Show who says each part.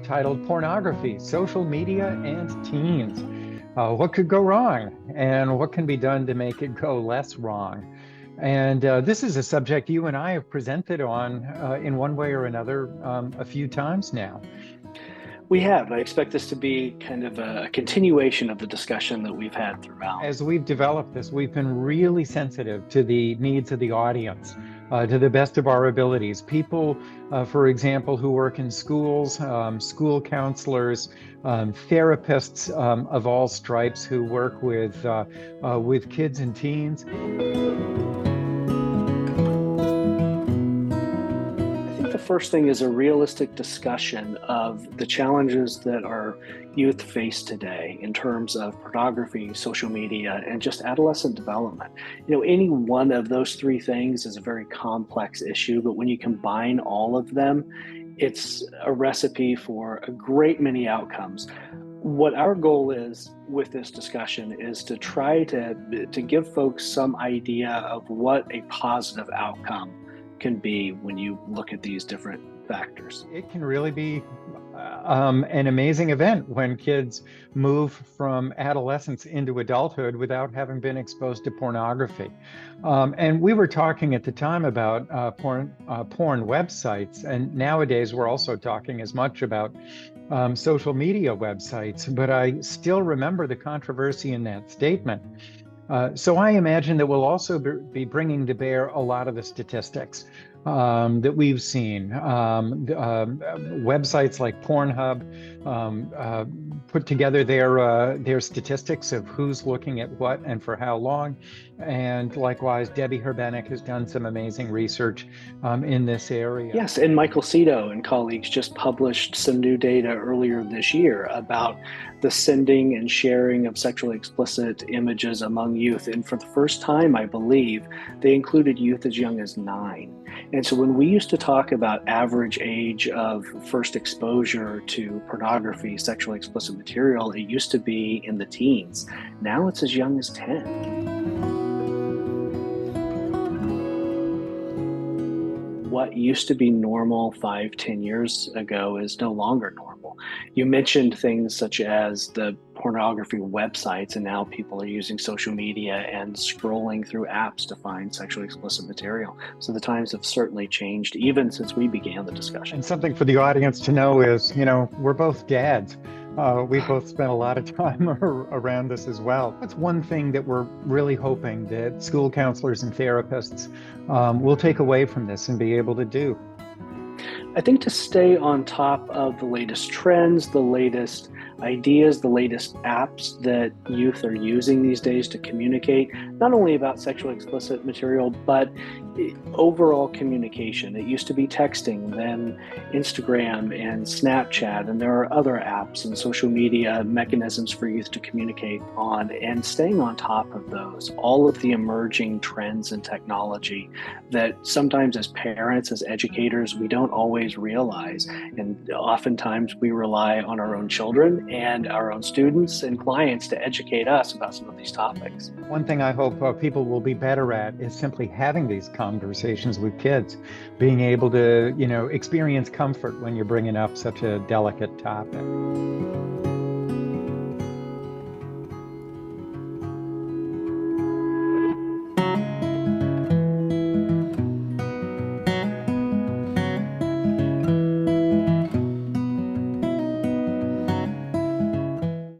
Speaker 1: titled Pornography, Social Media and Teens. What could go wrong and what can be done to make it go less wrong? And this is a subject you and I have presented on in one way or another a few times now.
Speaker 2: We have. I expect this to be kind of a continuation of the discussion that we've had throughout.
Speaker 1: As we've developed this, we've been really sensitive to the needs of the audience, to the best of our abilities. People, for example, who work in schools, school counselors, therapists of all stripes who work with kids and teens.
Speaker 2: The first thing is a realistic discussion of the challenges that our youth face today in terms of pornography, social media, and just adolescent development. Any one of those three things is a very complex issue, but when you combine all of them, it's a recipe for a great many outcomes. What our goal is with this discussion is to try to give folks some idea of what a positive outcome can be when you look at these different factors.
Speaker 1: It can really be an amazing event when kids move from adolescence into adulthood without having been exposed to pornography. And we were talking at the time about porn websites, and nowadays we're also talking as much about social media websites, but I still remember the controversy in that statement. So I imagine that we'll also be bringing to bear a lot of the statistics that we've seen. Websites like Pornhub put together their statistics of who's looking at what and for how long. And likewise, Debbie Herbenek has done some amazing research in this area.
Speaker 2: Yes, and Michael Cito and colleagues just published some new data earlier this year about the sending and sharing of sexually explicit images among youth. And for the first time, I believe, they included youth as young as 9. And so when we used to talk about average age of first exposure to pornography, sexually explicit material, it used to be in the teens. Now it's as young as 10. What used to be normal 5-10 years ago is no longer normal. You mentioned things such as the pornography websites, and now people are using social media and scrolling through apps to find sexually explicit material. So the times have certainly changed even since we began the discussion.
Speaker 1: And something for the audience to know is, we're both dads. We both spent a lot of time around this as well. That's one thing that we're really hoping that school counselors and therapists will take away from this and be able to do.
Speaker 2: I think to stay on top of the latest trends, the latest ideas, the latest apps that youth are using these days to communicate, not only about sexually explicit material, but overall communication. It used to be texting, then Instagram and Snapchat, and there are other apps and social media mechanisms for youth to communicate on, and staying on top of those, all of the emerging trends in technology that sometimes as parents, as educators, we don't always realize. And oftentimes we rely on our own children and our own students and clients to educate us about some of these topics.
Speaker 1: One thing I hope people will be better at is simply having these conversations with kids, being able to, experience comfort when you're bringing up such a delicate topic.